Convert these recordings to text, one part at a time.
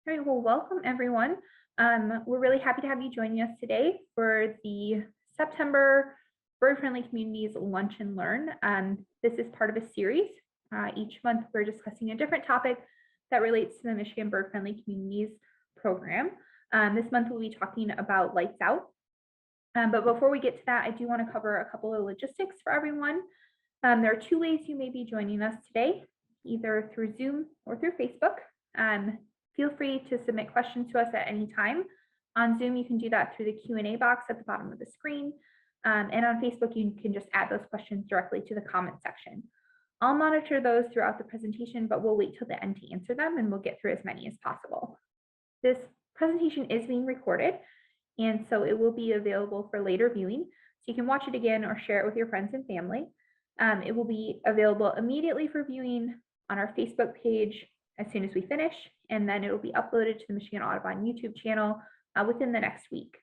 All right, well, welcome everyone. We're really happy to have you joining us today for the September Bird Friendly Communities Lunch and Learn. This is part of a series. Each month we're discussing a different topic that relates to the Michigan Bird Friendly Communities program. This month we'll be talking about lights out. But before we get to that, I do want to cover a couple of logistics for everyone. There are two ways you may be joining us today, either through Zoom or through Facebook. Feel free to submit questions to us at any time. On Zoom, you can do that through the Q&A box at the bottom of the screen. And on Facebook, you can just add those questions directly to the comment section. I'll monitor those throughout the presentation, but we'll wait till the end to answer them, and we'll get through as many as possible. This presentation is being recorded, and so it will be available for later viewing. So you can watch it again or share it with your friends and family. It will be available immediately for viewing on our Facebook page as soon as we finish, and then it will be uploaded to the Michigan Audubon YouTube channel within the next week.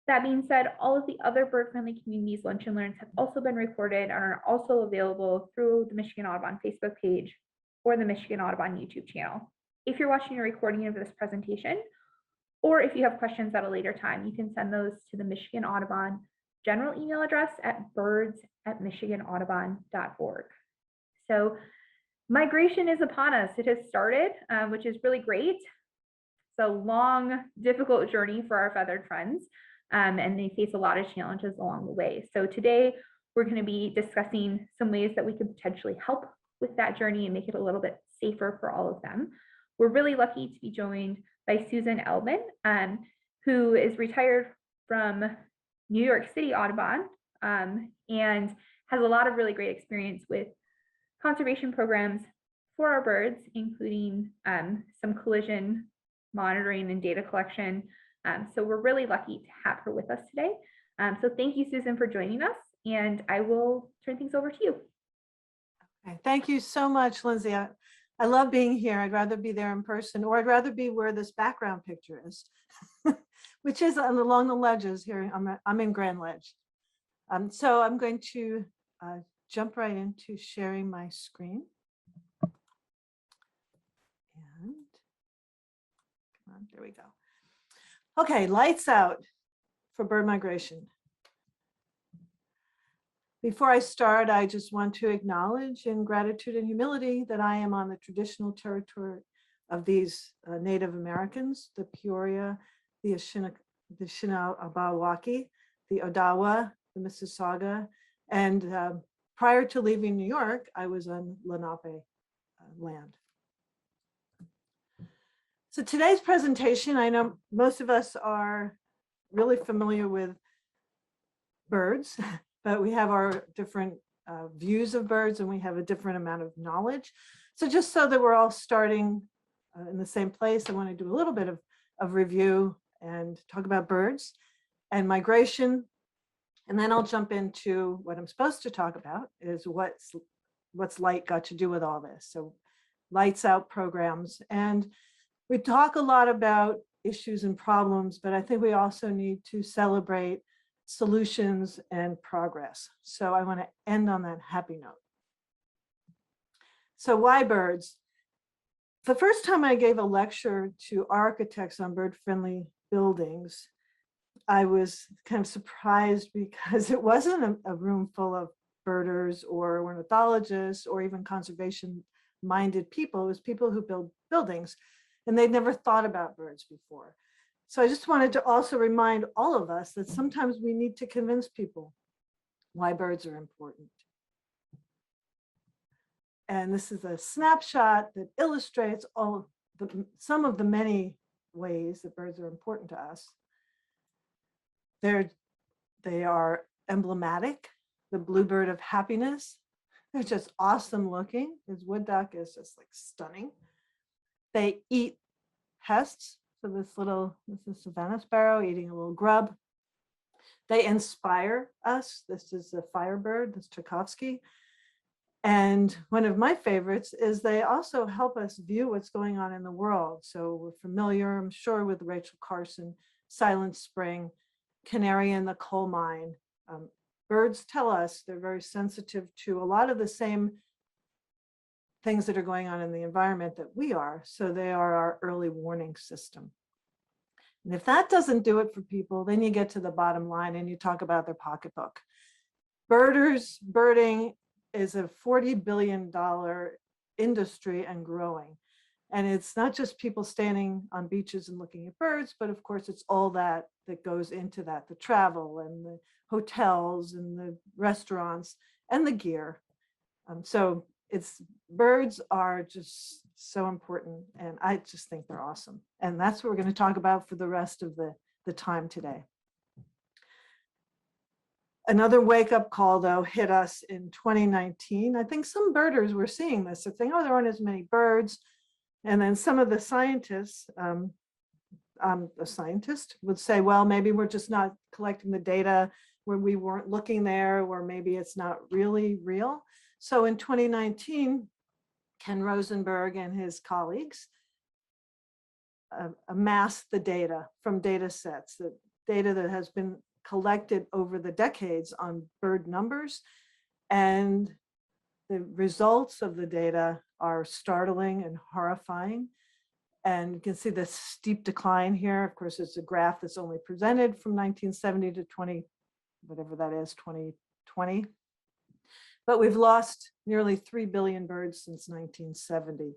That being said, all of the other bird-friendly communities lunch and learns have also been recorded and are also available through the Michigan Audubon Facebook page or the Michigan Audubon YouTube channel. If you're watching a recording of this presentation, or if you have questions at a later time, you can send those to the Michigan Audubon general email address at birds@michiganaudubon.org. So migration is upon us. It has started, which is really great. It's a long, difficult journey for our feathered friends, and they face a lot of challenges along the way. So today, we're going to be discussing some ways that we can potentially help with that journey and make it a little bit safer for all of them. We're really lucky to be joined by Susan Elbin, who is retired from New York City Audubon and has a lot of really great experience with conservation programs for our birds, including some collision monitoring and data collection. So we're really lucky to have her with us today. So thank you, Susan, for joining us, and I will turn things over to you. Okay, thank you so much, Lindsay. I love being here. I'd rather be there in person, or I'd rather be where this background picture is, which is along the ledges here. I'm in Grand Ledge. So I'm going to jump right into sharing my screen. And come on, there we go. Okay, lights out for bird migration. Before I start, I just want to acknowledge in gratitude and humility that I am on the traditional territory of these Native Americans, the Peoria, the Shinabawaki, the Odawa, the Mississauga, and prior to leaving New York, I was on Lenape land. So today's presentation, I know most of us are really familiar with birds, but we have our different views of birds, and we have a different amount of knowledge. So just so that we're all starting in the same place, I want to do a little bit of review and talk about birds and migration. And then I'll jump into what I'm supposed to talk about, is what's light got to do with all this. So lights out programs. And we talk a lot about issues and problems, but I think we also need to celebrate solutions and progress. So I want to end on that happy note. So why birds? The first time I gave a lecture to architects on bird-friendly buildings, I was kind of surprised because it wasn't a room full of birders or ornithologists or even conservation-minded people. It was people who build buildings, and they'd never thought about birds before. So I just wanted to also remind all of us that sometimes we need to convince people why birds are important. And this is a snapshot that illustrates some of the many ways that birds are important to us. They are emblematic, the bluebird of happiness. They're just awesome looking. His wood duck is just like stunning. They eat pests. So this is Savannah sparrow eating a little grub. They inspire us. This is a firebird, this Tchaikovsky. And one of my favorites is they also help us view what's going on in the world. So we're familiar, I'm sure, with Rachel Carson, Silent Spring, Canary in the Coal Mine. Birds tell us they're very sensitive to a lot of the same things that are going on in the environment that we are. So they are our early warning system. And if that doesn't do it for people, then you get to the bottom line and you talk about their pocketbook. Birding is a $40 billion industry and growing. And it's not just people standing on beaches and looking at birds, but of course it's all that goes into that, the travel and the hotels and the restaurants and the gear. So birds are just so important, and I just think they're awesome. And that's what we're going to talk about for the rest of the time today. Another wake-up call, though, hit us in 2019. I think some birders were seeing this. They're saying, oh, there aren't as many birds. And then some of the scientists, a scientist would say, well, maybe we're just not collecting the data when we weren't looking there, or maybe it's not really real. So in 2019, Ken Rosenberg and his colleagues amassed the data from data sets, the data that has been collected over the decades on bird numbers. And the results of the data are startling and horrifying. And you can see the steep decline here. Of course, it's a graph that's only presented from 1970 to 2020. But we've lost nearly 3 billion birds since 1970.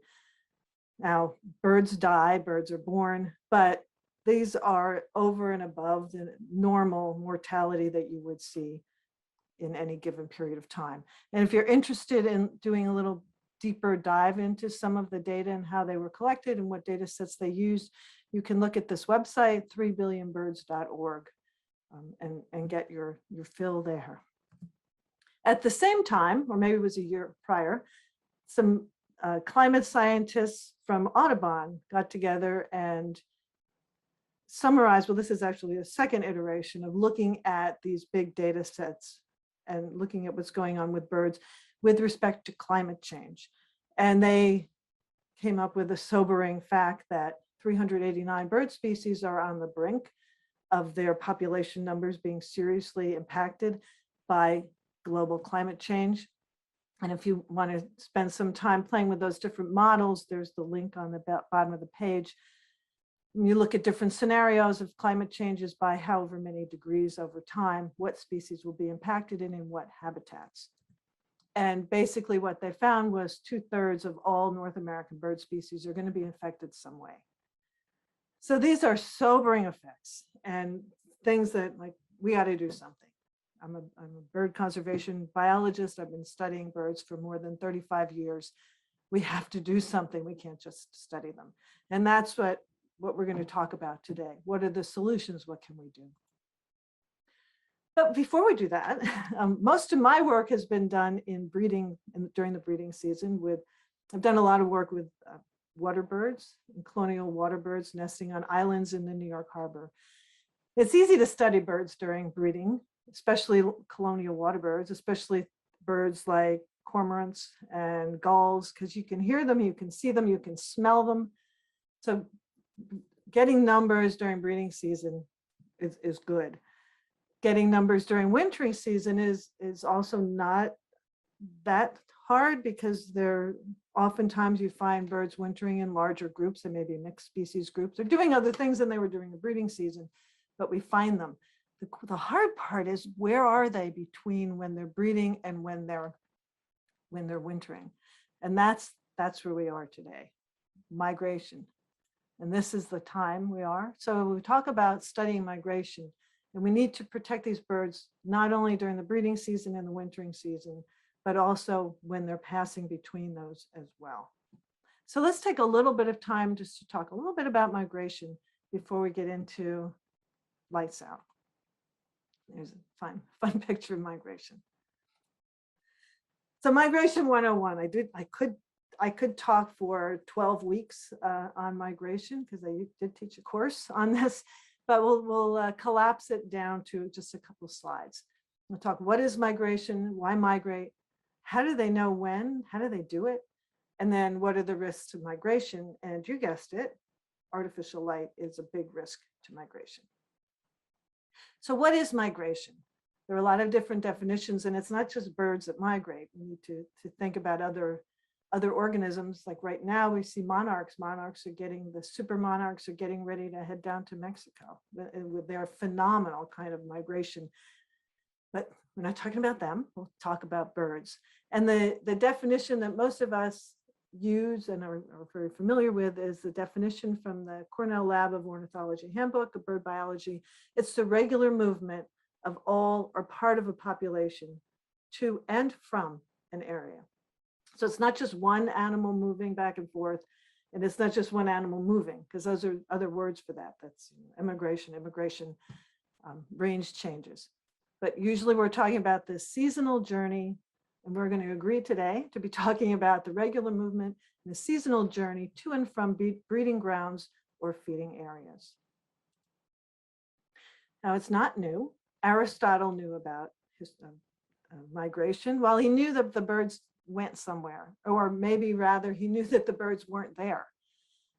Now, birds die, birds are born, but these are over and above the normal mortality that you would see in any given period of time. And if you're interested in doing a little deeper dive into some of the data and how they were collected and what data sets they used, you can look at this website, 3billionbirds.org, and get your fill there. At the same time, or maybe it was a year prior, some climate scientists from Audubon got together and summarized, well, this is actually a second iteration of looking at these big data sets and looking at what's going on with birds with respect to climate change. And they came up with a sobering fact that 389 bird species are on the brink of their population numbers being seriously impacted by global climate change. And if you want to spend some time playing with those different models, there's the link on the bottom of the page. You look at different scenarios of climate changes by however many degrees over time, what species will be impacted and in what habitats. And basically what they found was 2/3 of all North American bird species are going to be affected some way. So these are sobering effects and things that, like, we got to do something. I'm a bird conservation biologist. I've been studying birds for more than 35 years. We have to do something. We can't just study them. And that's what we're going to talk about today. What are the solutions? What can we do? But before we do that, most of my work has been done in breeding during the breeding season. I've done a lot of work with water birds and colonial water birds nesting on islands in the New York Harbor. It's easy to study birds during breeding, especially colonial water birds, especially birds like cormorants and gulls, because you can hear them, you can see them, you can smell them. So getting numbers during breeding season is good. Getting numbers during wintering season is also not that hard, because oftentimes you find birds wintering in larger groups and maybe mixed species groups. They're doing other things than they were during the breeding season, but we find them. The hard part is, where are they between when they're breeding and when they're wintering? And that's where we are today, migration. And this is the time we are. So we talk about studying migration, and we need to protect these birds not only during the breeding season and the wintering season, but also when they're passing between those as well. So let's take a little bit of time just to talk a little bit about migration before we get into lights out. There's a fun picture of migration. So migration 101, I could talk for 12 weeks on migration, because I did teach a course on this, but we'll collapse it down to just a couple of slides. We'll talk, what is migration? Why migrate? How do they know when? How do they do it? And then what are the risks to migration? And you guessed it, artificial light is a big risk to migration. So what is migration? There are a lot of different definitions, and it's not just birds that migrate. We need to think about other other organisms. Like right now we see monarchs. The super monarchs are getting ready to head down to Mexico with their phenomenal kind of migration. But we're not talking about them. We'll talk about birds. And the definition that most of us use and are very familiar with is the definition from the Cornell Lab of Ornithology Handbook of Bird Biology. It's the regular movement of all or part of a population to and from an area. So it's not just one animal moving back and forth, and it's not just one animal moving, because those are other words for that. That's immigration, range changes. But usually we're talking about this seasonal journey, and we're going to agree today to be talking about the regular movement and the seasonal journey to and from breeding grounds or feeding areas. Now, it's not new. Aristotle knew about migration. Well, he knew that the birds went somewhere, or maybe rather he knew that the birds weren't there.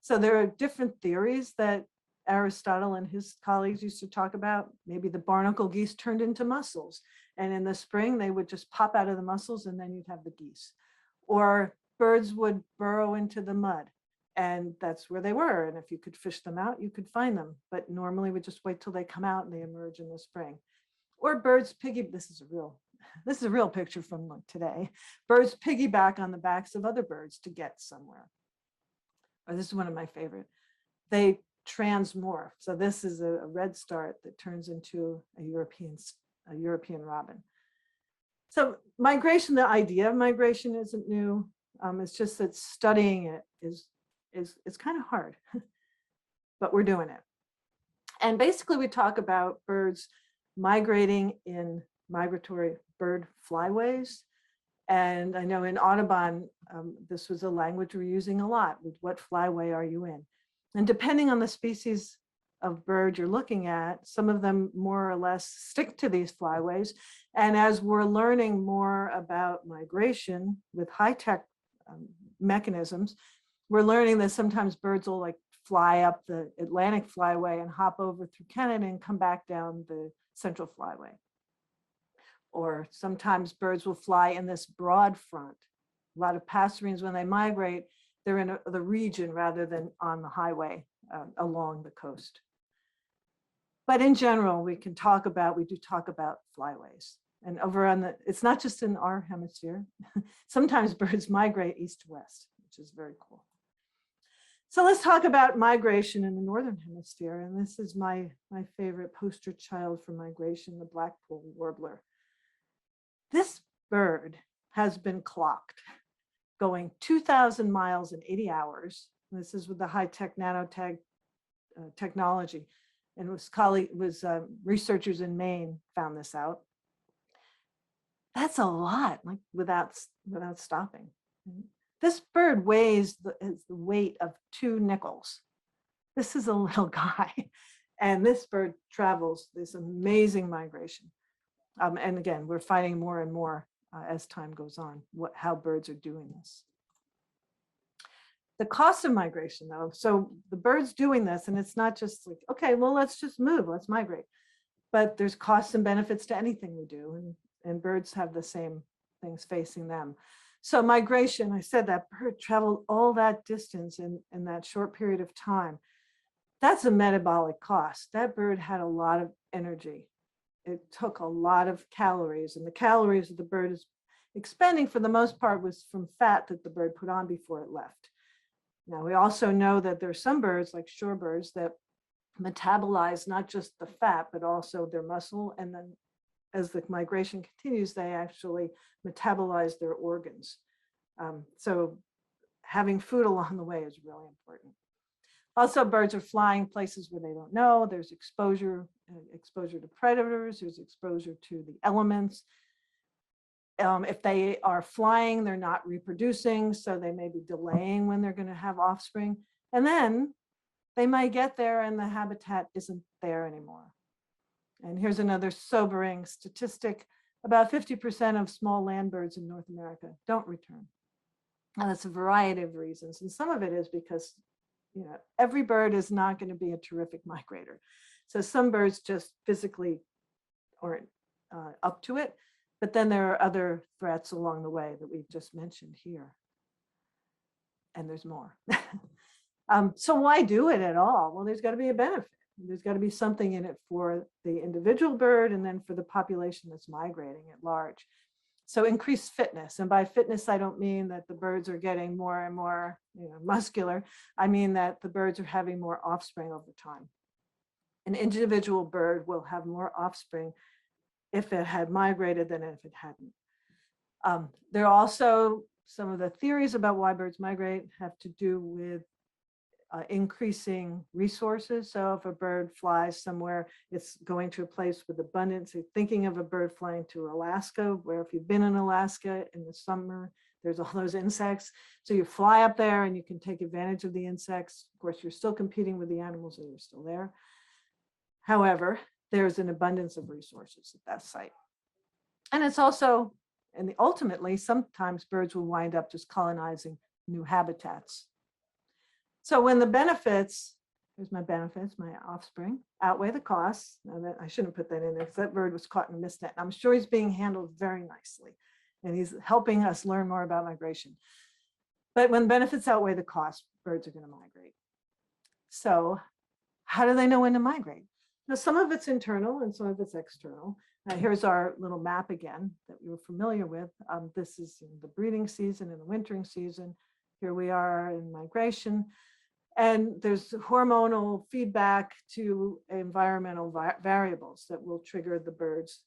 So there are different theories that Aristotle and his colleagues used to talk about. Maybe the barnacle geese turned into mussels, and in the spring they would just pop out of the mussels and then you'd have the geese. Or birds would burrow into the mud, and that's where they were. And if you could fish them out, you could find them. But normally we just wait till they come out and they emerge in the spring. Or birds this is a real picture from today. Birds piggyback on the backs of other birds to get somewhere. Or this is one of my favorite. They transmorph. So this is a redstart that turns into a European robin. So migration, the idea of migration isn't new. It's just that studying it is kind of hard, but we're doing it. And basically we talk about birds migrating in migratory bird flyways. And I know in Audubon, this was a language we're using a lot. With what flyway are you in? And depending on the species of bird you're looking at, some of them more or less stick to these flyways. And as we're learning more about migration with high-tech mechanisms, we're learning that sometimes birds will like fly up the Atlantic flyway and hop over through Canada and come back down the Central flyway. Or sometimes birds will fly in this broad front. A lot of passerines, when they migrate, they're in the region rather than on the highway along the coast. But in general, we do talk about flyways. And over on it's not just in our hemisphere. Sometimes birds migrate east to west, which is very cool. So let's talk about migration in the Northern Hemisphere. And this is my favorite poster child for migration, the black-polled warbler. This bird has been clocked going 2,000 miles in 80 hours. This is with the high-tech nanotech technology. And researchers in Maine found this out. That's a lot, like without stopping. This bird weighs the weight of 2 nickels. This is a little guy. And this bird travels this amazing migration. And again, we're finding more and more as time goes on, how birds are doing this. The cost of migration though, so the bird's doing this and it's not just like, okay, well, let's just move, let's migrate. But there's costs and benefits to anything we do, and birds have the same things facing them. So migration, I said that bird traveled all that distance in that short period of time. That's a metabolic cost. That bird had a lot of energy. It took a lot of calories, and the calories that the bird is expending for the most part was from fat that the bird put on before it left. Now, we also know that there's some birds like shorebirds that metabolize not just the fat, but also their muscle. And then as the migration continues, they actually metabolize their organs. So having food along the way is really important. Also, birds are flying places where they don't know. There's exposure to predators, there's exposure to the elements. If they are flying, they're not reproducing, so they may be delaying when they're going to have offspring. And then they might get there and the habitat isn't there anymore. And here's another sobering statistic. About 50% of small land birds in North America don't return. And that's a variety of reasons. And some of it is because, you know, every bird is not going to be a terrific migrator. So some birds just physically aren't up to it. But then there are other threats along the way that we've just mentioned here. and there's more. So why do it at all? Well, there's got to be a benefit. There's got to be something in it for the individual bird and then for the population that's migrating at large. So increased fitness. And by fitness, I don't mean that the birds are getting more and more muscular. I mean that the birds are having more offspring over time. An individual bird will have more offspring if it had migrated than if it hadn't. There are also some of the theories about why birds migrate have to do with increasing resources. So if a bird flies somewhere, it's going to a place with abundance. So thinking of a bird flying to Alaska, where if you've been in Alaska in the summer, there's all those insects. So you fly up there and you can take advantage of the insects. Of course, you're still competing with the animals that are still there. However, there's an abundance of resources at that site. And it's also, and ultimately, sometimes birds will wind up just colonizing new habitats. So when the benefits, here's my benefits, my offspring, outweigh the costs. Now I shouldn't put that in there because that bird was caught in a mist net. I'm sure he's being handled very nicely and he's helping us learn more about migration. But when benefits outweigh the cost, birds are going to migrate. So how do they know when to migrate? Now, some of it's internal and some of it's external. Here's our little map again that we were familiar with. This is in the breeding season and the wintering season. Here we are in migration. And there's hormonal feedback to environmental variables that will trigger the birds.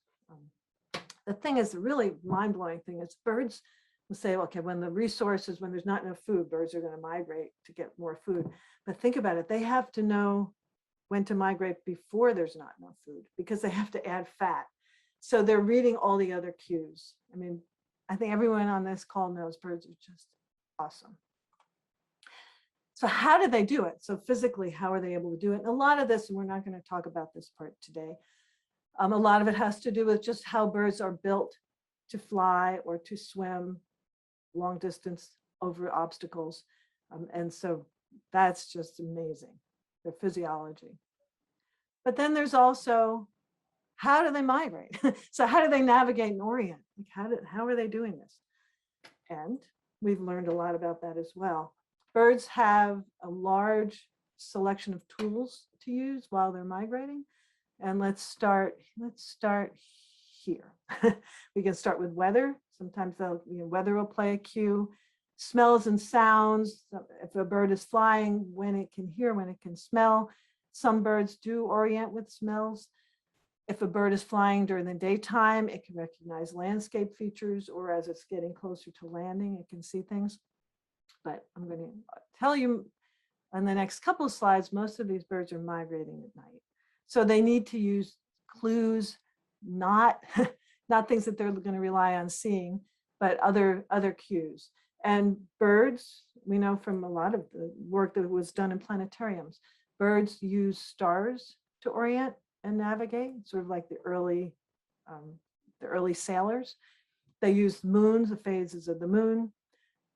The thing is, the really mind-blowing thing is birds will say, okay, when the resources, when there's not enough food, birds are going to migrate to get more food. But think about it, they have to know when to migrate before there's not enough food because they have to add fat. So they're reading all the other cues. I mean, I think everyone on this call knows birds are just awesome. So how do they do it? So physically, how are they able to do it? And a lot of this, and we're not going to talk about this part today, a lot of it has to do with just how birds are built to fly or to swim long distance over obstacles. And so that's just amazing, their physiology. But then there's also, how do they migrate? So how do they navigate and orient? Like how are they doing this? And we've learned a lot about that as well. Birds have a large selection of tools to use while they're migrating. And let's start here. We can start with weather. Sometimes weather will play a cue. Smells and sounds. If a bird is flying, when it can hear, when it can smell. Some birds do orient with smells. If a bird is flying during the daytime, it can recognize landscape features, or as it's getting closer to landing, it can see things. But I'm going to tell you on the next couple of slides, most of these birds are migrating at night. So they need to use clues, not things that they're going to rely on seeing, but other cues. And birds, we know from a lot of the work that was done in planetariums, birds use stars to orient and navigate, sort of like the early sailors. They use moons, the phases of the moon.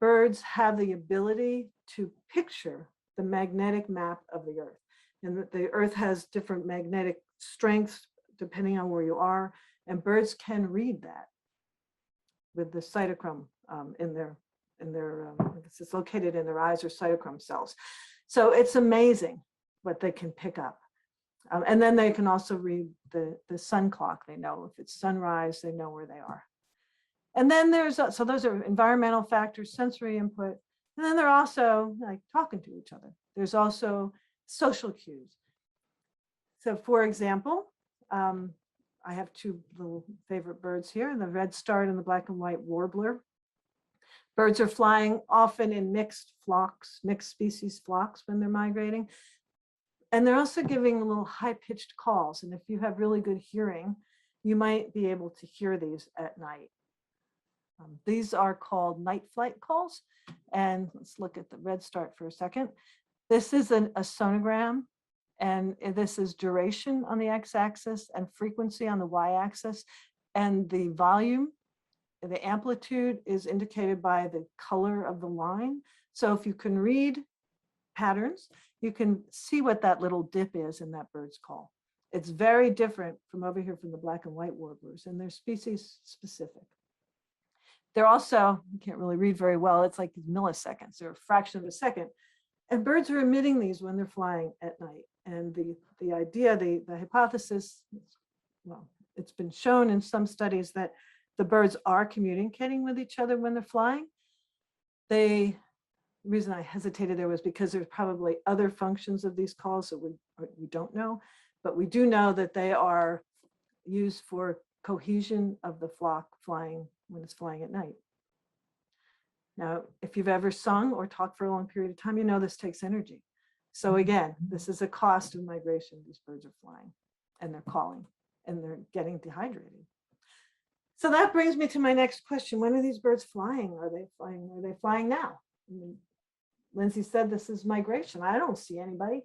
Birds have the ability to picture the magnetic map of the Earth. And the Earth has different magnetic strengths depending on where you are. And birds can read that with the cytochrome it's located in their eyes or cytochrome cells. So it's amazing what they can pick up. And then they can also read the sun clock. They know if it's sunrise, they know where they are. And then so those are environmental factors, sensory input. And then they're also like talking to each other. There's also social cues. So for example, I have two little favorite birds here, the redstart and the black and white warbler. Birds are flying often in mixed species flocks when they're migrating. And they're also giving little high-pitched calls. And if you have really good hearing, you might be able to hear these at night. These are called night flight calls. And let's look at the redstart for a second. This is a sonogram, and this is duration on the x-axis and frequency on the y-axis. And the volume, the amplitude is indicated by the color of the line. So if you can read patterns, you can see what that little dip is in that bird's call. It's very different from over here from the black and white warblers, and they're species specific. They're also, you can't really read very well, it's like milliseconds, they're a fraction of a second. And birds are emitting these when they're flying at night. And the idea, the hypothesis, well, it's been shown in some studies that the birds are communicating with each other when they're flying. The reason I hesitated there was because there's probably other functions of these calls that we don't know, but we do know that they are used for cohesion of the flock flying when it's flying at night. Now, if you've ever sung or talked for a long period of time, you know this takes energy. So again, this is a cost of migration. These birds are flying and they're calling and they're getting dehydrated. So that brings me to my next question. When are these birds flying? Are they flying? Are they flying now? I mean, Lindsay said this is migration. I don't see anybody.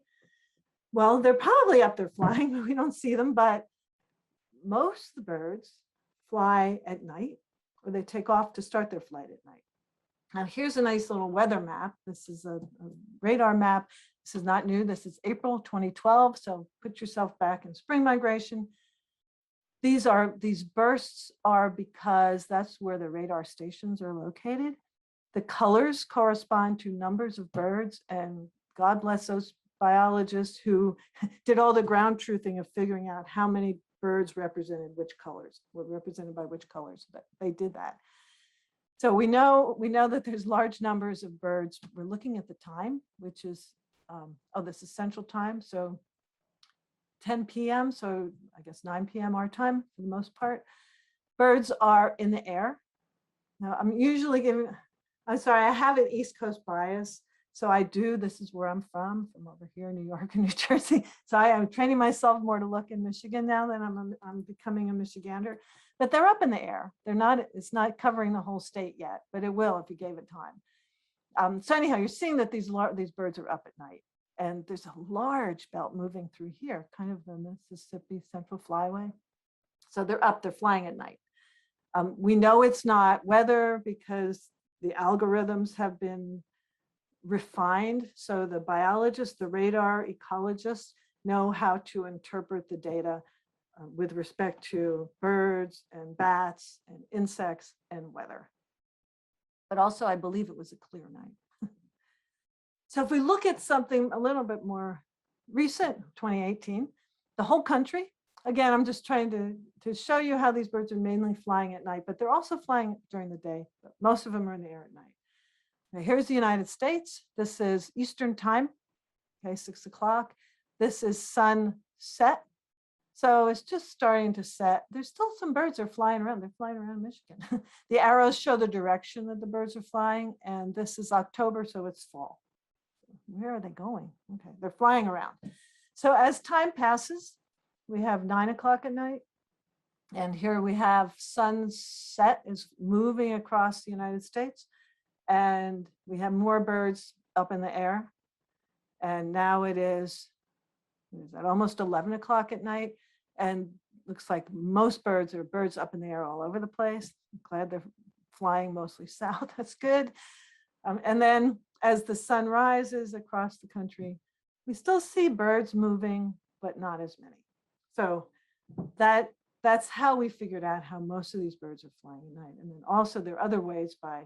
Well, they're probably up there flying, but we don't see them. But most of the birds fly at night, or they take off to start their flight at night. Now, here's a nice little weather map. This is a radar map. This is not new. This is April 2012. So put yourself back in spring migration. These bursts are because that's where the radar stations are located. The colors correspond to numbers of birds, and God bless those biologists who did all the ground truthing of figuring out how many birds represented which colors, were represented by which colors, but they did that. So we know that there's large numbers of birds. We're looking at the time, which is, this is Central Time, so 10 p.m., so I guess 9 p.m. our time for the most part. Birds are in the air. Now, I'm sorry, I have an East Coast bias. So this is where I'm from over here in New York and New Jersey. So I am training myself more to look in Michigan now that I'm becoming a Michigander. But they're up in the air. It's not covering the whole state yet, but it will if you gave it time. So anyhow, you're seeing that these birds are up at night. And there's a large belt moving through here, kind of the Mississippi Central Flyway. So they're up, they're flying at night. We know it's not weather because the algorithms have been refined. So the biologists, the radar ecologists know how to interpret the data with respect to birds and bats and insects and weather. But also, I believe it was a clear night. So if we look at something a little bit more recent, 2018, the whole country, again, I'm just trying to show you how these birds are mainly flying at night, but they're also flying during the day, but most of them are in the air at night. Now, here's the United States. This is Eastern time, okay, 6 o'clock. This is sunset. So it's just starting to set. There's still some birds that are flying around. They're flying around Michigan. The arrows show the direction that the birds are flying, and this is October, so it's fall. Where are they going? Okay, they're flying around. So as time passes, we have 9 o'clock at night. And here we have sunset is moving across the United States. And we have more birds up in the air. And now it is almost 11 o'clock at night. And looks like most birds are birds up in the air all over the place. I'm glad they're flying mostly south. That's good. And then as the sun rises across the country, we still see birds moving, but not as many. So that's how we figured out how most of these birds are flying at night. And then also there are other ways by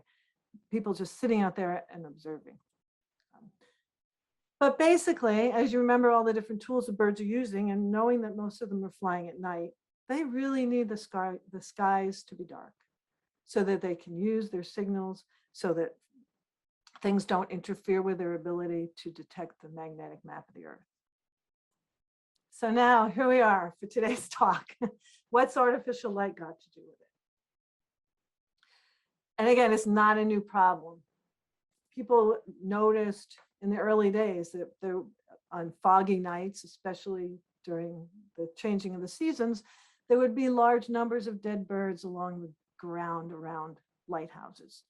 people just sitting out there and observing. But basically, as you remember all the different tools the birds are using and knowing that most of them are flying at night, they really need the skies to be dark so that they can use their signals so that things don't interfere with their ability to detect the magnetic map of the Earth. So now here we are for today's talk. What's artificial light got to do with it? And again, it's not a new problem. People noticed in the early days that there, on foggy nights, especially during the changing of the seasons, there would be large numbers of dead birds along the ground around lighthouses.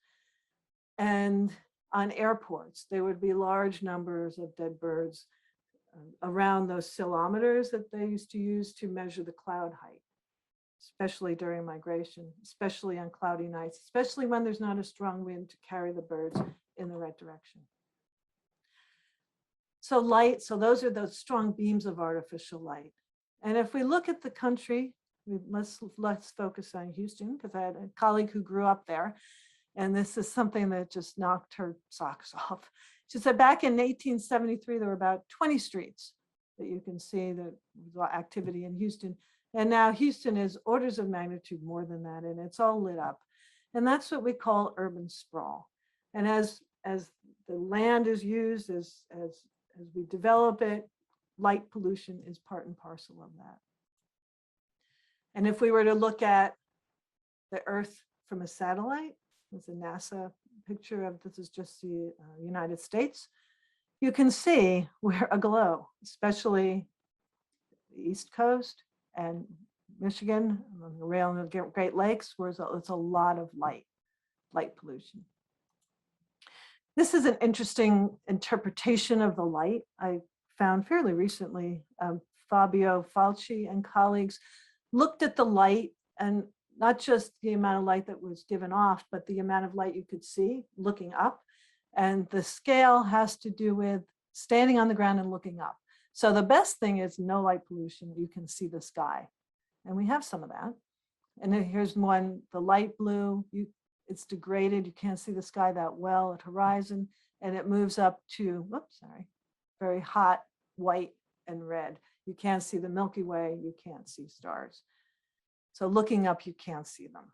And on airports, there would be large numbers of dead birds around those ceilometers that they used to use to measure the cloud height, especially during migration, especially on cloudy nights, especially when there's not a strong wind to carry the birds in the right direction. So light, so those are those strong beams of artificial light. And if we look at the country, let's focus on Houston, because I had a colleague who grew up there. And this is something that just knocked her socks off. She said back in 1873, there were about 20 streets that you can see that activity in Houston. And now Houston is orders of magnitude more than that, and it's all lit up. And that's what we call urban sprawl. And as the land is used, as we develop it, light pollution is part and parcel of that. And if we were to look at the Earth from a satellite, it's a NASA picture of, this is just the United States, you can see we're aglow, especially the East Coast and Michigan, around the Great Lakes, where it's a lot of light pollution. This is an interesting interpretation of the light I found fairly recently. Fabio Falci and colleagues looked at the light, and not just the amount of light that was given off, but the amount of light you could see looking up. And the scale has to do with standing on the ground and looking up. So the best thing is no light pollution. You can see the sky. And we have some of that. And then here's one, the light blue, it's degraded. You can't see the sky that well at horizon. And it moves up to, whoops, sorry, very hot white and red. You can't see the Milky Way. You can't see stars. So looking up, you can't see them.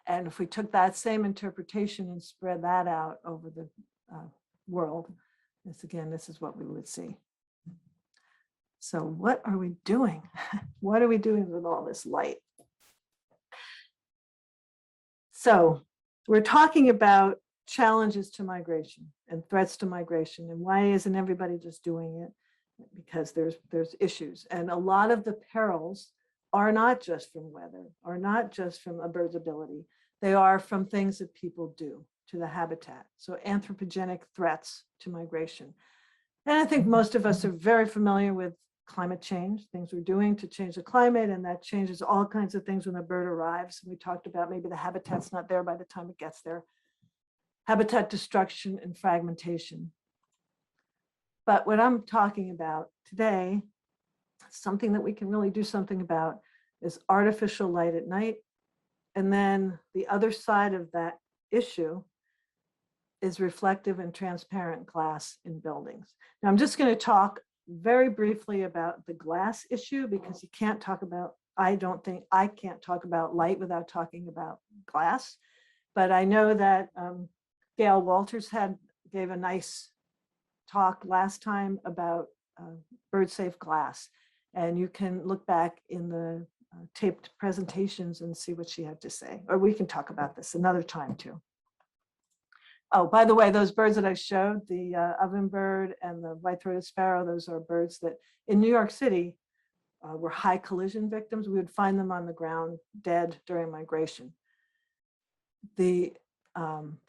And if we took that same interpretation and spread that out over the world, this is what we would see. So what are we doing? What are we doing with all this light? So we're talking about challenges to migration and threats to migration, and why isn't everybody just doing it? Because there's issues, and a lot of the perils are not just from weather, are not just from a bird's ability. They are from things that people do to the habitat. So anthropogenic threats to migration. And I think most of us are very familiar with climate change, things we're doing to change the climate, and that changes all kinds of things when a bird arrives. We talked about maybe the habitat's not there by the time it gets there. Habitat destruction and fragmentation. But what I'm talking about today, something that we can really do something about, is artificial light at night. And then the other side of that issue is reflective and transparent glass in buildings. Now, I'm just going to talk very briefly about the glass issue, because you can't talk about, I don't think I can't talk about light without talking about glass. But I know that Gail Walters gave a nice talk last time about BirdSafe glass, and you can look back in the taped presentations and see what she had to say, or we can talk about this another time too. Oh, by the way, those birds that I showed, the ovenbird and the white-throated sparrow, those are birds that in New York City were high collision victims. We would find them on the ground dead during migration. The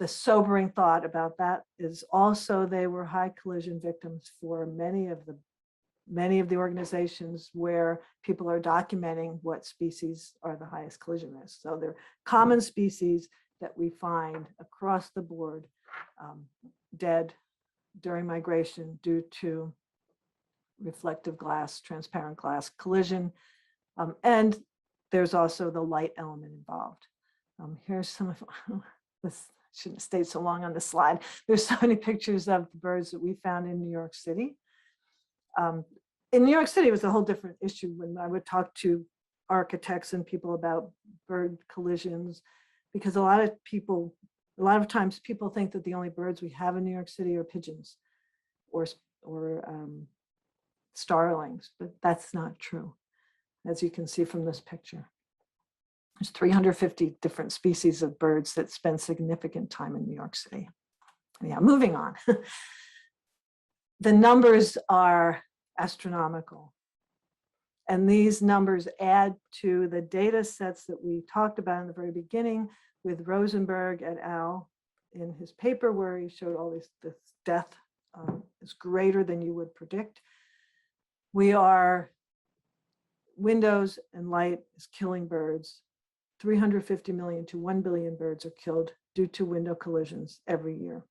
sobering thought about that is also they were high collision victims for many of the organizations where people are documenting what species are the highest collision risk. So they're common species that we find across the board dead during migration due to reflective glass, transparent glass collision. And there's also the light element involved. Here's some of this. Shouldn't have stayed so long on the slide. There's so many pictures of the birds that we found in New York City. In New York City, it was a whole different issue when I would talk to architects and people about bird collisions, because a lot of times people think that the only birds we have in New York City are pigeons or starlings, but that's not true, as you can see from this picture. There's 350 different species of birds that spend significant time in New York City. Yeah, moving on. The numbers are astronomical. And these numbers add to the data sets that we talked about in the very beginning with Rosenberg et al. In his paper, where he showed all this death is greater than you would predict. Windows and light is killing birds. 350 million to 1 billion birds are killed due to window collisions every year.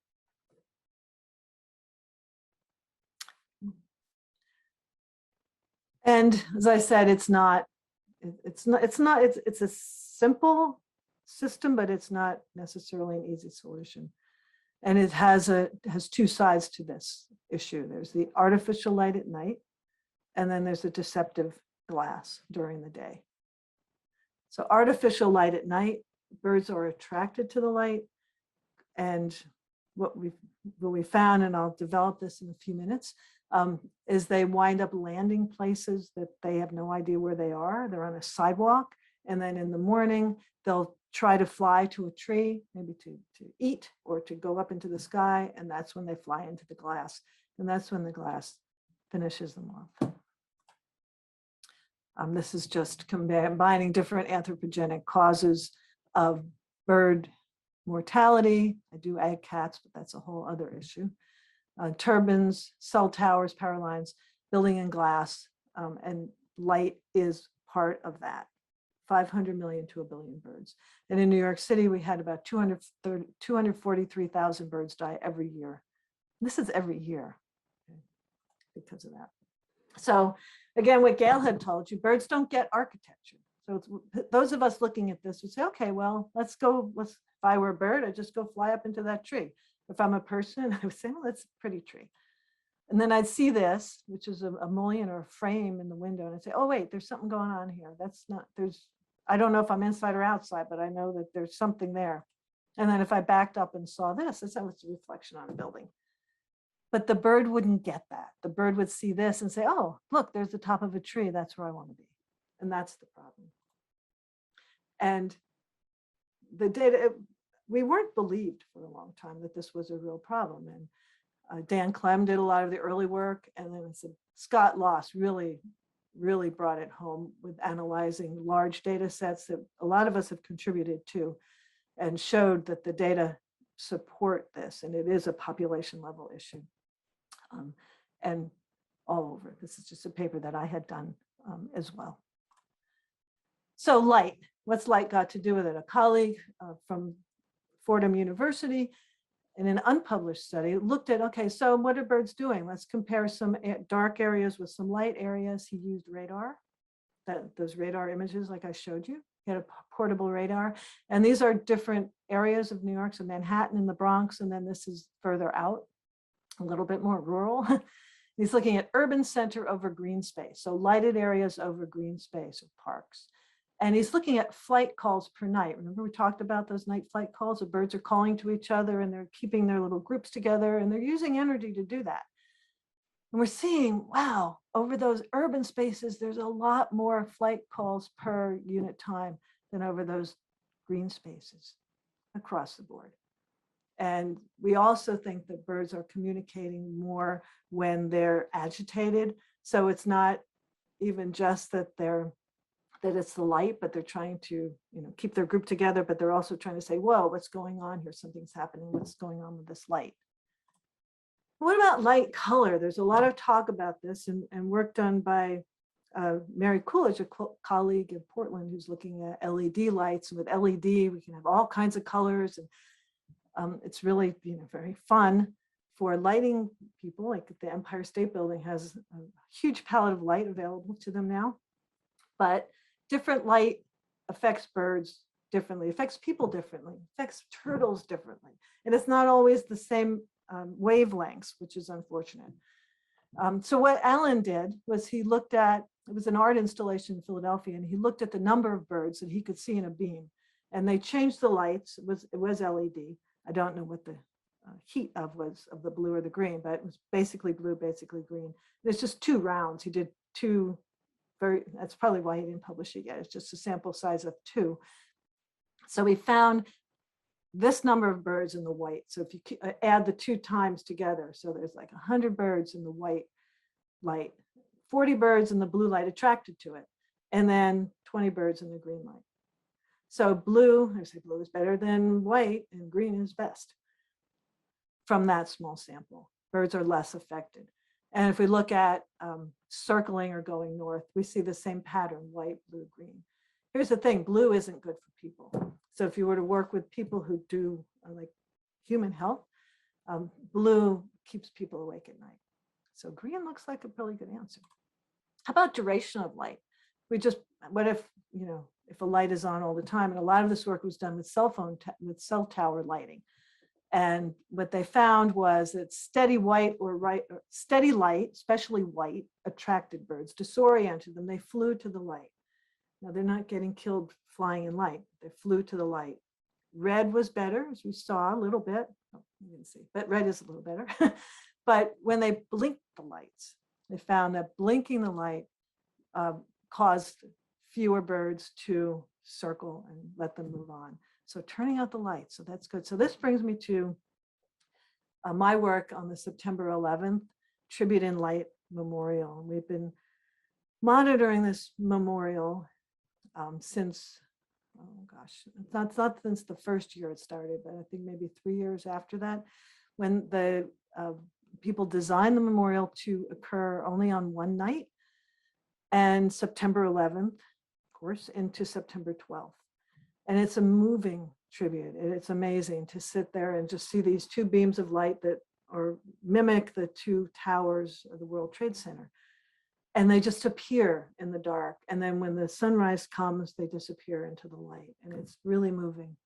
And as I said, it's a simple system, but it's not necessarily an easy solution. And it has two sides to this issue. There's the artificial light at night, and then there's the deceptive glass during the day. So artificial light at night, birds are attracted to the light. And what we found, and I'll develop this in a few minutes, is they wind up landing places that they have no idea where they are. They're on a sidewalk, and then in the morning, they'll try to fly to a tree, maybe to eat or to go up into the sky, and that's when they fly into the glass. And that's when the glass finishes them off. This is just combining different anthropogenic causes of bird mortality. I do add cats, but that's a whole other issue. Turbines, cell towers, power lines, building in glass, and light is part of that. 500 million to 1 billion birds. And in New York City, we had about 243,000 birds die every year. This is every year because of that. So again, what Gail had told you, birds don't get architecture. So it's, those of us looking at this would say, okay, well, if I were a bird, I'd just go fly up into that tree. If I'm a person, I would say, well, that's a pretty tree. And then I'd see this, which is a mullion or a frame in the window, and I'd say, oh, wait, there's something going on here. I don't know if I'm inside or outside, but I know that there's something there. And then if I backed up and saw this, it's a reflection on a building. But the bird wouldn't get that. The bird would see this and say, oh, look, there's the top of a tree. That's where I want to be. And that's the problem. And the data, we weren't believed for a long time that this was a real problem. And Dan Clem did a lot of the early work. And then Scott Loss really brought it home with analyzing large data sets that a lot of us have contributed to, and showed that the data support this, and it is a population level issue. And all over. This is just a paper that I had done as well. So light, what's light got to do with it? A colleague from Fordham University in an unpublished study looked at, okay, so what are birds doing? Let's compare some dark areas with some light areas. He used radar, those radar images like I showed you. He had a portable radar. And these are different areas of New York, so Manhattan and the Bronx, and then this is further out, a little bit more rural. He's looking at urban center over green space, so lighted areas over green space or parks. And he's looking at flight calls per night. Remember we talked about those night flight calls? The birds are calling to each other and they're keeping their little groups together and they're using energy to do that. And we're seeing, wow, over those urban spaces, there's a lot more flight calls per unit time than over those green spaces across the board. And we also think that birds are communicating more when they're agitated. So it's not even just that it's the light, but they're trying to, keep their group together, but they're also trying to say, whoa, what's going on here? Something's happening. What's going on with this light? What about light color? There's a lot of talk about this and work done by Mary Coolidge, a colleague in Portland, who's looking at LED lights. And with LED, we can have all kinds of colors. And it's really, very fun for lighting people. Like the Empire State Building has a huge palette of light available to them now. But different light affects birds differently, affects people differently, affects turtles differently. And it's not always the same wavelengths, which is unfortunate. So what Alan did was he looked at, it was an art installation in Philadelphia, and he looked at the number of birds that he could see in a beam. And they changed the lights, it was LED. I don't know what the heat was of the blue or the green, but it was basically blue, basically green. There's just 2 rounds. He did 2 that's probably why he didn't publish it yet. It's just a sample size of 2. So we found this number of birds in the white. So if you add the 2 times together, so there's like 100 birds in the white light, 40 birds in the blue light attracted to it, and then 20 birds in the green light. So blue, I say blue is better than white, and green is best from that small sample. Birds are less affected. And if we look at circling or going north, we see the same pattern, white, blue, green. Here's the thing, blue isn't good for people. So if you were to work with people who do like human health, blue keeps people awake at night. So green looks like a really good answer. How about duration of light? What if, if a light is on all the time. And a lot of this work was done with cell tower lighting. And what they found was that steady light, especially white, attracted birds, disoriented them. They flew to the light. Now they're not getting killed flying in light. They flew to the light. Red was better, as we saw a little bit. Oh, you didn't see, but red is a little better. But when they blinked the lights, they found that blinking the light caused fewer birds to circle and let them move on. So turning out the lights, so that's good. So this brings me to my work on the September 11th Tribute in Light Memorial. We've been monitoring this memorial since, oh gosh, it's not since the first year it started, but I think maybe 3 years after that, when the people designed the memorial to occur only on one night, and September 11th, of course, into September 12th. And it's a moving tribute. It's amazing to sit there and just see these two beams of light that mimic the two towers of the World Trade Center. And they just appear in the dark. And then when the sunrise comes, they disappear into the light. And it's really moving.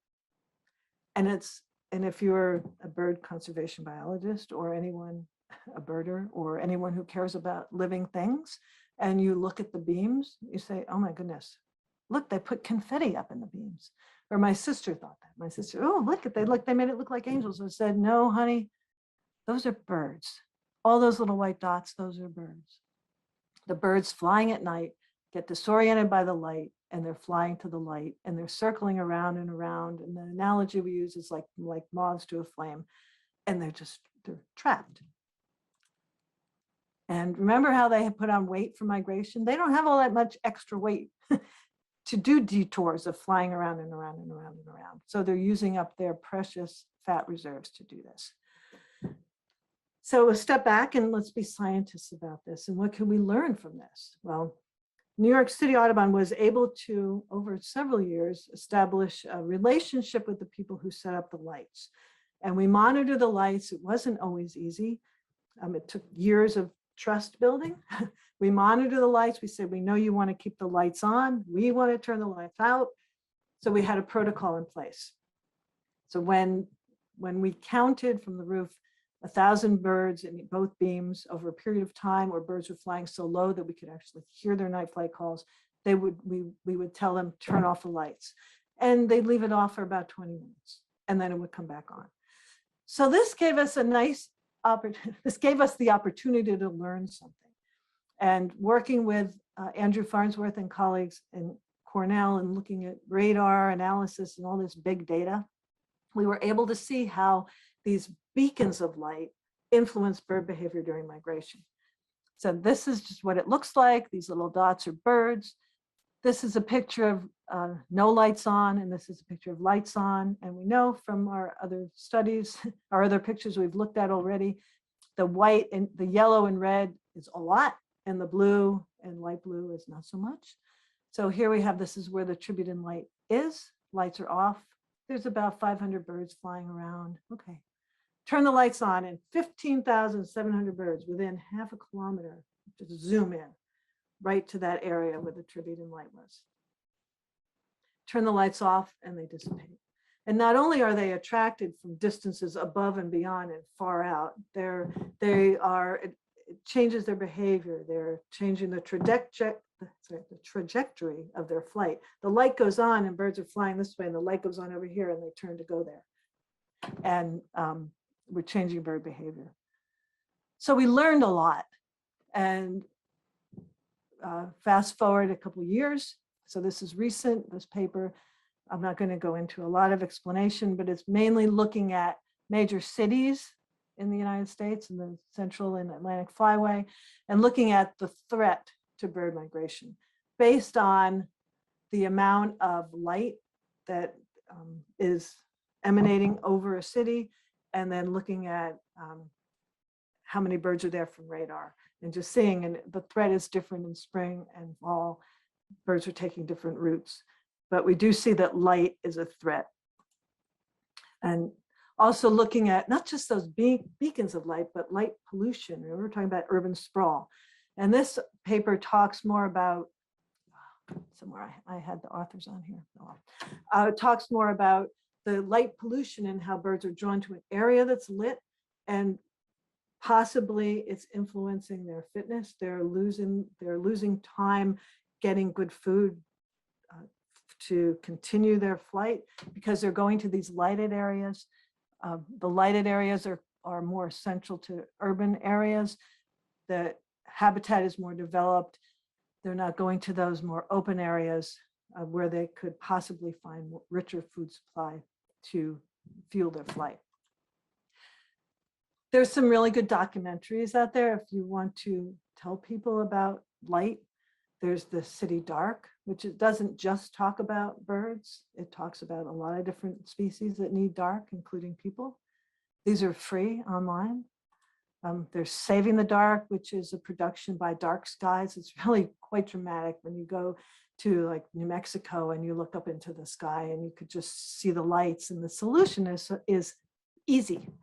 And if you're a bird conservation biologist or anyone, a birder, or anyone who cares about living things, and you look at the beams, you say, oh my goodness, look, they put confetti up in the beams. Or my sister thought that. My sister, oh, they made it look like angels. I said, no, honey, those are birds. All those little white dots, those are birds. The birds flying at night get disoriented by the light, and they're flying to the light, and they're circling around and around. And the analogy we use is like moths to a flame, and they're trapped. And remember how they had put on weight for migration? They don't have all that much extra weight to do detours of flying around and around and around and around. So they're using up their precious fat reserves to do this. So a step back and let's be scientists about this. And what can we learn from this? Well, New York City Audubon was able to, over several years, establish a relationship with the people who set up the lights. And we monitor the lights. It wasn't always easy. It took years of trust building. We monitor the lights. We said, we know you want to keep the lights on. We want to turn the lights out. So we had a protocol in place. So when we counted from the roof 1,000 birds in both beams over a period of time, or birds were flying so low that we could actually hear their night flight calls, we would tell them, turn off the lights. And they'd leave it off for about 20 minutes, and then it would come back on. So this gave us the opportunity to learn something. And working with Andrew Farnsworth and colleagues in Cornell and looking at radar analysis and all this big data, we were able to see how these beacons of light influence bird behavior during migration. So this is just what it looks like. These little dots are birds. This is a picture of no lights on, and this is a picture of lights on. And we know from our other studies, our other pictures we've looked at already, the white and the yellow and red is a lot, and the blue and light blue is not so much. So here we have, this is where the tribute in light is. Lights are off. There's about 500 birds flying around. Okay. Turn the lights on, and 15,700 birds within half a kilometer, just zoom in right to that area where the tribute in light was. Turn the lights off and they dissipate. And not only are they attracted from distances above and beyond and far out, it changes their behavior. They're changing the trajectory of their flight. The light goes on and birds are flying this way, and the light goes on over here and they turn to go there. And we're changing bird behavior. So we learned a lot. And fast forward a couple of years. So this is recent, this paper. I'm not going to go into a lot of explanation, but it's mainly looking at major cities in the United States and the Central and Atlantic Flyway, and looking at the threat to bird migration based on the amount of light that is emanating over a city, and then looking at how many birds are there from radar, and just seeing, and the threat is different in spring and fall. Birds are taking different routes, but we do see that light is a threat. And also looking at not just those beacons of light, but light pollution. We're talking about urban sprawl. And this paper talks more about somewhere I had the authors on here. It talks more about the light pollution and how birds are drawn to an area that's lit, and possibly it's influencing their fitness. They're losing time getting good food to continue their flight because they're going to these lighted areas. The lighted areas are more central to urban areas. The habitat is more developed. They're not going to those more open areas where they could possibly find richer food supply to fuel their flight. There's some really good documentaries out there if you want to tell people about light. There's The City Dark, which it doesn't just talk about birds. It talks about a lot of different species that need dark, including people. These are free online. There's Saving the Dark, which is a production by Dark Skies. It's really quite dramatic when you go to like New Mexico and you look up into the sky and you could just see the lights, and the solution is easy.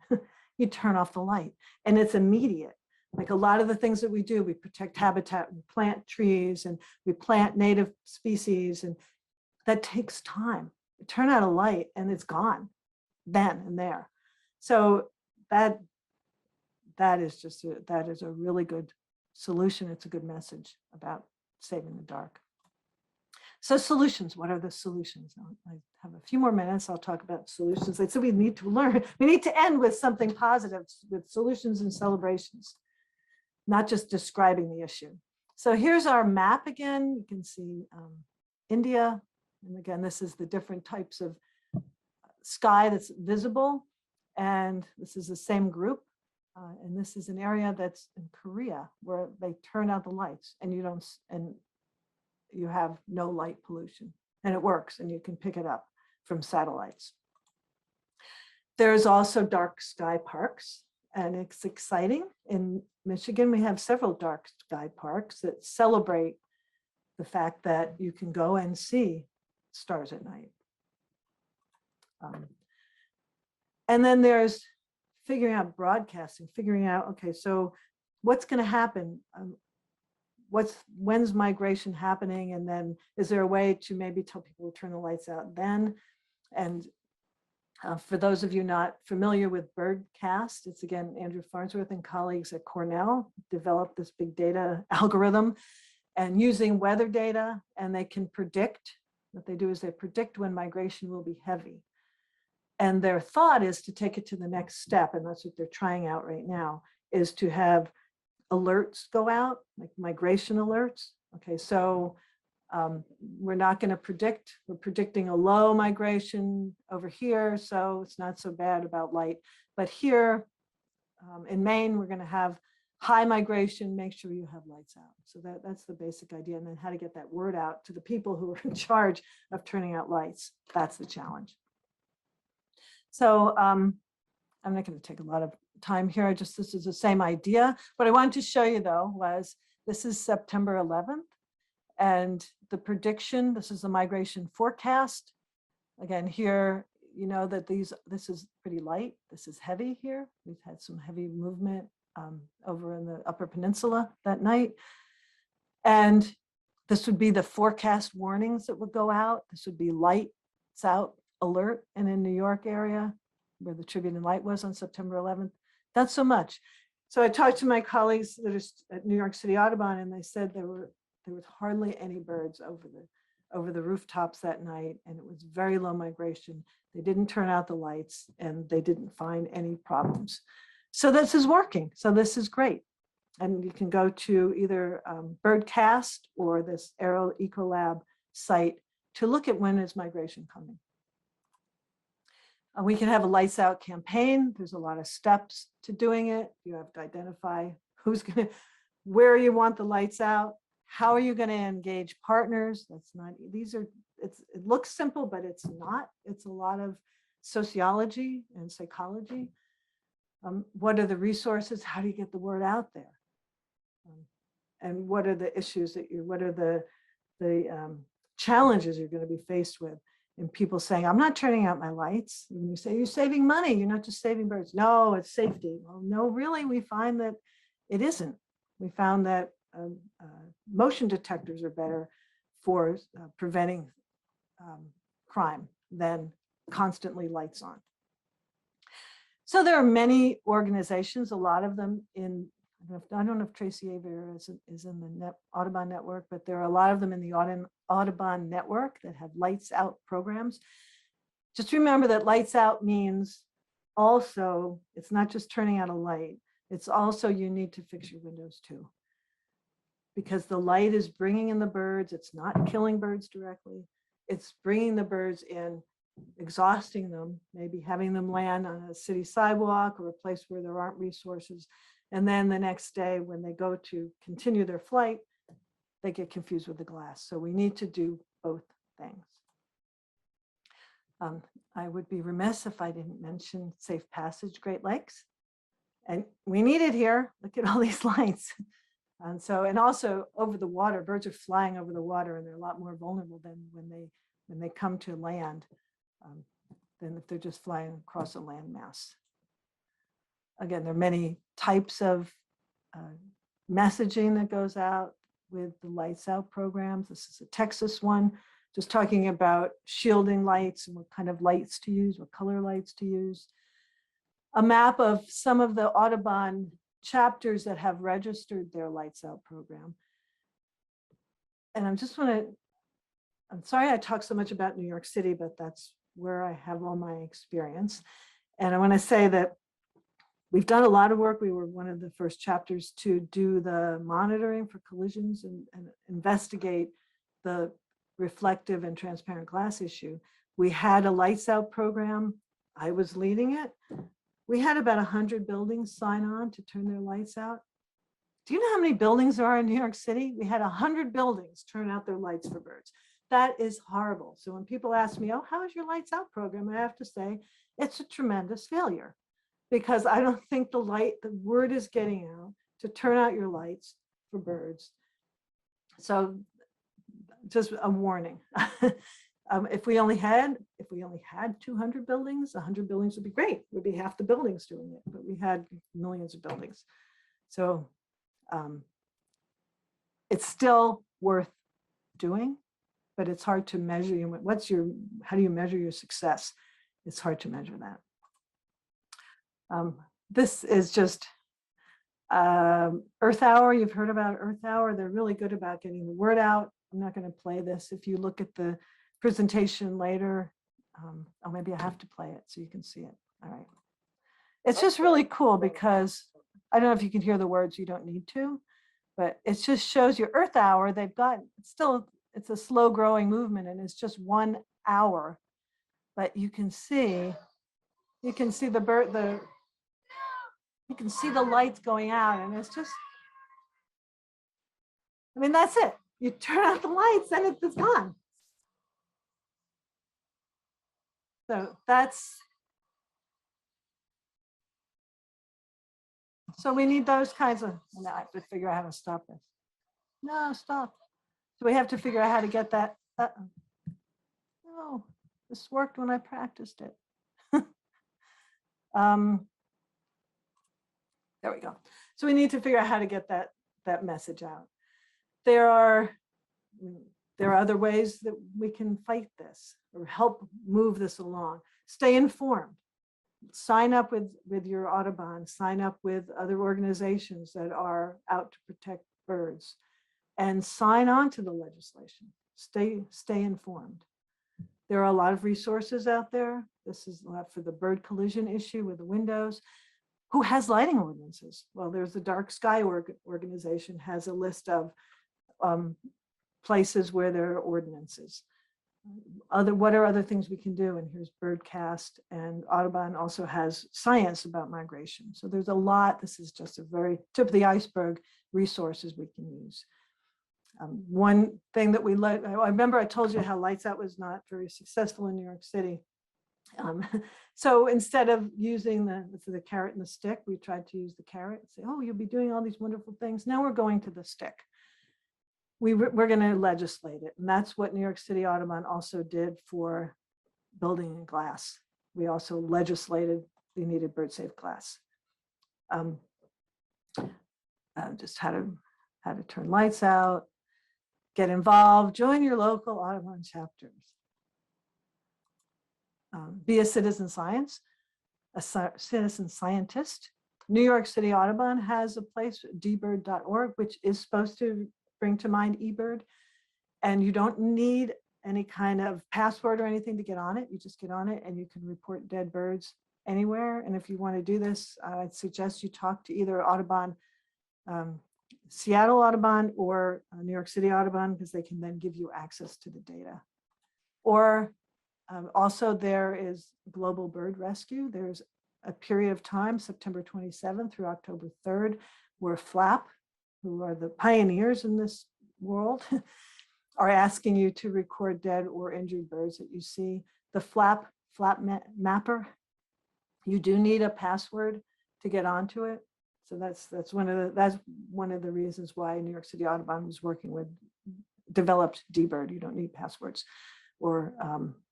You turn off the light and it's immediate. Like a lot of the things that we do, we protect habitat, we plant trees and we plant native species, and that takes time. You turn out a light and it's gone then and there. So that is a really good solution. It's a good message about saving the dark. So solutions, what are the solutions? I have a few more minutes. I'll talk about solutions. So we need to learn, we need to end with something positive, with solutions and celebrations, not just describing the issue. So here's our map again. You can see India. And again, this is the different types of sky that's visible. And this is the same group. And this is an area that's in Korea where they turn out the lights and you have no light pollution, and it works, and you can pick it up from satellites. There's also dark sky parks, and it's exciting. In Michigan, we have several dark sky parks that celebrate the fact that you can go and see stars at night. And then there's figuring out broadcasting, figuring out, okay, so what's going to happen? When's migration happening? And then is there a way to maybe tell people to turn the lights out then? And for those of you not familiar with Birdcast, it's again, Andrew Farnsworth and colleagues at Cornell developed this big data algorithm, and using weather data, and they can predict, what they do is they predict when migration will be heavy. And their thought is to take it to the next step, and that's what they're trying out right now, is to have alerts go out, like migration alerts. Okay, so we're not going to predict, we're predicting a low migration over here, so it's not so bad about light. But here in Maine, we're going to have high migration, make sure you have lights out. So that's the basic idea. And then how to get that word out to the people who are in charge of turning out lights. That's the challenge. So I'm not going to take a lot of time here. This is the same idea. What I wanted to show you though was this is September 11th, and the prediction, this is the migration forecast. Again, here, you know that this is pretty light. This is heavy here. We've had some heavy movement over in the Upper Peninsula that night. And this would be the forecast warnings that would go out. This would be lights out alert. And in New York area, where the Tribune and Light was on September 11th, not so much. So I talked to my colleagues that are at New York City Audubon, and they said there was hardly any birds over the rooftops that night, and it was very low migration. They didn't turn out the lights, and they didn't find any problems. So this is working. So this is great. And you can go to either Birdcast or this Aero Ecolab site to look at when is migration coming. We can have a lights out campaign. There's a lot of steps to doing it. You have to identify where you want the lights out. How are you going to engage partners? That's not, it looks simple, but it's not. It's a lot of sociology and psychology. What are the resources? How do you get the word out there? And what are the issues what are the challenges you're going to be faced with? And people saying, I'm not turning out my lights. And you say, you're saving money. You're not just saving birds. No, it's safety. Well, no, really, we find that it isn't. We found that motion detectors are better for preventing crime than constantly lights on. So there are many organizations, a lot of them in, I don't know if Tracy Aver is in the Audubon network, but there are a lot of them in the Audubon network that have lights out programs. Just remember that lights out means also, it's not just turning out a light, it's also you need to fix your windows too. Because the light is bringing in the birds, it's not killing birds directly, it's bringing the birds in, exhausting them, maybe having them land on a city sidewalk or a place where there aren't resources. And then the next day when they go to continue their flight, they get confused with the glass. So we need to do both things. I would be remiss if I didn't mention Safe Passage Great Lakes. And we need it here. Look at all these lights. And so, and also over the water, birds are flying over the water and they're a lot more vulnerable than when they come to land than if they're just flying across a landmass. Again, there are many types of messaging that goes out with the Lights Out programs. This is a Texas one, just talking about shielding lights and what kind of lights to use, what color lights to use. A map of some of the Audubon chapters that have registered their Lights Out program. And I'm sorry I talk so much about New York City, but that's where I have all my experience. And I want to say that we've done a lot of work. We were one of the first chapters to do the monitoring for collisions and investigate the reflective and transparent glass issue. We had a Lights Out program. I was leading it. We had about 100 buildings sign on to turn their lights out. Do you know how many buildings there are in New York City? We had 100 buildings turn out their lights for birds. That is horrible. So when people ask me, oh, how is your Lights Out program? I have to say, it's a tremendous failure because I don't think the word is getting out to turn out your lights for birds. So just a warning. If we only had 200 buildings, 100 buildings would be great. It would be half the buildings doing it, but we had millions of buildings. So it's still worth doing, but it's hard to measure. How do you measure your success? It's hard to measure that. This is just Earth Hour. You've heard about Earth Hour. They're really good about getting the word out. I'm not going to play this. If you look at the presentation later, oh, maybe I have to play it so you can see it. All right. It's just really cool because I don't know if you can hear the words, you don't need to, but it just shows you Earth Hour. They've got, it's a slow growing movement and it's just 1 hour, but you can see the bird, you can see the lights going out and it's just, I mean, that's it. You turn out the lights and it's gone. So we need those kinds of, now I have to figure out how to stop this. No, stop. So we have to figure out how to get that. No, this worked when I practiced it. There we go. So we need to figure out how to get that message out. There are other ways that we can fight this or help move this along. Stay informed. Sign up with your Audubon, sign up with other organizations that are out to protect birds and sign on to the legislation. Stay informed. There are a lot of resources out there. This is for the bird collision issue with the windows. Who has lighting ordinances? Well, there's the Dark Sky organization has a list of places where there are ordinances. What are other things we can do? And here's Birdcast, and Audubon also has science about migration. So there's a lot. This is just a very tip of the iceberg resources we can use. One thing that I remember I told you how Lights Out was not very successful in New York City. So instead of using the carrot and the stick, we tried to use the carrot and say, oh, you'll be doing all these wonderful things. Now we're going to the stick. We're going to legislate it. And that's what New York City Audubon also did for building and glass. We also legislated we needed BirdSafe glass. Just how to turn lights out. get involved, join your local Audubon chapters. Be a citizen scientist. New York City Audubon has a place, Dbird.org, which is supposed to bring to mind eBird. And you don't need any kind of password or anything to get on it. You just get on it and you can report dead birds anywhere. And if you want to do this, I'd suggest you talk to either Audubon, Seattle Audubon or New York City Audubon, because they can then give you access to the data. Or also there is Global Bird Rescue. There's a period of time, September 27th through October 3rd, where FLAP, who are the pioneers in this world, are asking you to record dead or injured birds that you see. The FLAP mapper, you do need a password to get onto it. So that's one of the reasons why New York City Audubon was working with, developed Dbird. You don't need passwords or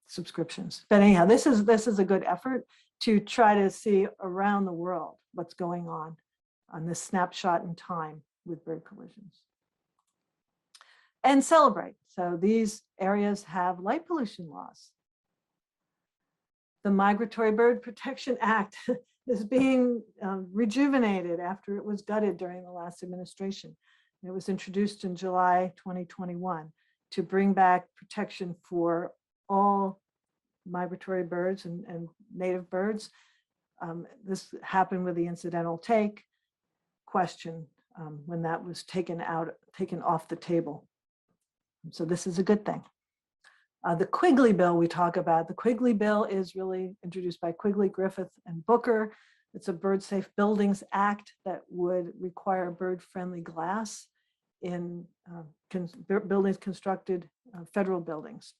subscriptions. But anyhow, this is a good effort to try to see around the world what's going on this snapshot in time with bird collisions. And celebrate. So these areas have light pollution laws. The Migratory Bird Protection Act is being rejuvenated after it was gutted during the last administration. It was introduced in July 2021 to bring back protection for all migratory birds and native birds. This happened with the incidental take question when that was taken off the table. So this is a good thing. The Quigley Bill we talk about. The Quigley Bill is really introduced by Quigley, Griffith, and Booker. It's a BirdSafe Buildings Act that would require bird-friendly glass in buildings constructed, federal buildings.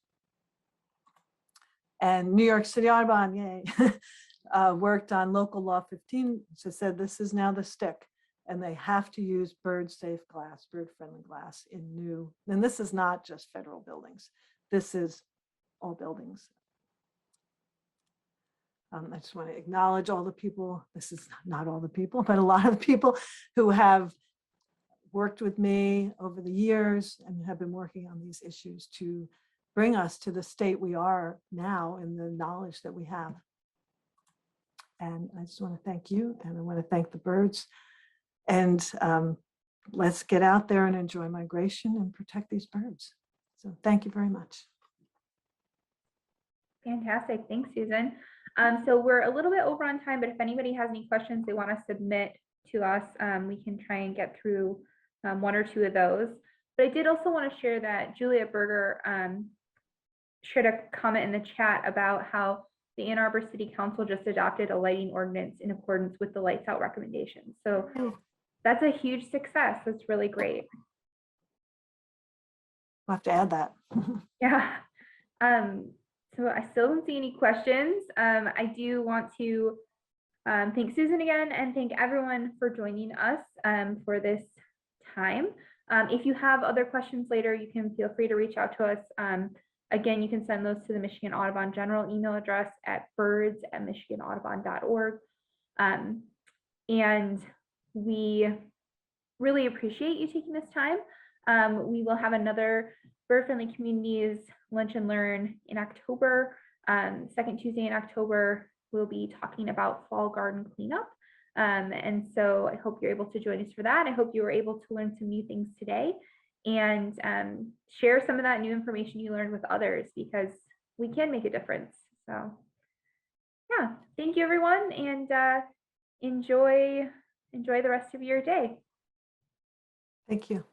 And New York City Audubon, yay, worked on local law 15, so said this is now the stick, and they have to use bird-safe glass, bird-friendly glass in new, and this is not just federal buildings. This is all buildings. I just want to acknowledge all the people, this is not all the people, but a lot of the people who have worked with me over the years and have been working on these issues to bring us to the state we are now and the knowledge that we have. And I just want to thank you, and I want to thank the birds. And let's get out there and enjoy migration and protect these birds. So thank you very much. Fantastic. Thanks, Susan. So we're a little bit over on time, but if anybody has any questions they want to submit to us, we can try and get through one or two of those. But I did also want to share that Julia Berger shared a comment in the chat about how the Ann Arbor City Council just adopted a lighting ordinance in accordance with the lights out recommendations. So that's a huge success. That's really great. We'll have to add that. Yeah. So I still don't see any questions. I do want to thank Susan again and thank everyone for joining us for this time. If you have other questions later, you can feel free to reach out to us. Again, you can send those to the Michigan Audubon general email address at birds@michiganaudubon.org. And we really appreciate you taking this time. We will have another Bird Friendly Communities Lunch and Learn in October. Second Tuesday in October, we'll be talking about fall garden cleanup. And so I hope you're able to join us for that. I hope you were able to learn some new things today and share some of that new information you learned with others, because we can make a difference. So yeah, thank you everyone, and enjoy the rest of your day. Thank you.